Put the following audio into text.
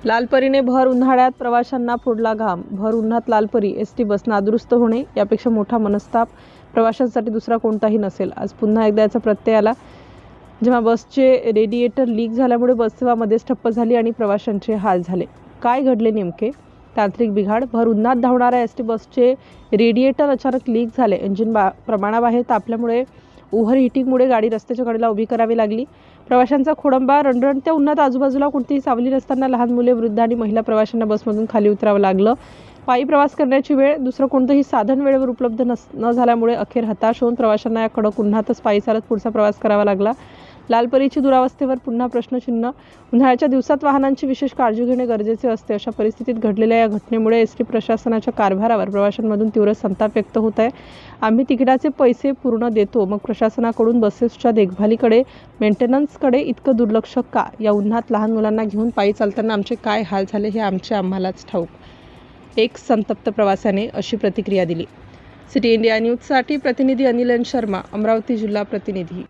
लालपरीने भर उन्हाळ्यात प्रवाशांना फोडला घाम. भर उन्हात लालपरी एसटी बस नादुरुस्त होणे यापेक्षा मोठा मनस्ताप प्रवाशांसाठी दुसरा कोणताही नसेल. आज पुन्हा एकदा याचा प्रत्यय आला, जेव्हा बसचे रेडिएटर लीक झाल्यामुळे बससेवा मध्येच ठप्प झाली आणि प्रवाशांचे हाल झाले. काय घडले नेमके? तांत्रिक बिघाड. भर उन्हात धावणाऱ्या एसटी बसचे रेडिएटर अचानक लीक झाले. इंजिन प्रमाणाबाहेर तापल्यामुळे ओव्हरहीटिंगमुळे गाडी रस्त्याच्या कडेला उभी करावी लागली. प्रवाशांचा खोडंबा. रणरणत्या उन्हात आजूबाजूला कोणतीही सावली नसताना लहान मुले, वृद्ध आणि महिला प्रवाशांना बसमधून खाली उतरावं लागलं. पायी प्रवास करण्याची वेळ, दुसरं कोणतंही साधन वेळेवर उपलब्ध न झाल्यामुळे अखेर हताश होऊन प्रवाशांना या कडक उन्हातच पायी चालत पुढचा प्रवास करावा लागला. लालपरीची दुरावस्थेवर पुन्हा प्रश्नचिन्ह. उन्हाळ्याच्या दिवसात वाहनांची विशेष काळजी घेणे गरजेचे असते. अशा परिस्थितीत घडलेल्या या घटनेमुळे एसटी प्रशासनाच्या कारभारावर प्रवाशांमधून तीव्र संताप व्यक्त होत आहे. आम्ही तिकिटाचे पैसे पूर्ण देतो, मग प्रशासनाकडून बसेसच्या देखभालीकडे, मेंटेनन्सकडे इतकं दुर्लक्ष का? या उन्हात लहान मुलांना घेऊन पायी चालताना आमचे काय हाल झाले हे आम्हालाच ठाऊक. एक संतप्त प्रवाशाने अशी प्रतिक्रिया दिली. सिटी इंडिया न्यूजसाठी प्रतिनिधी अनिल शर्मा, अमरावती जिल्हा प्रतिनिधी.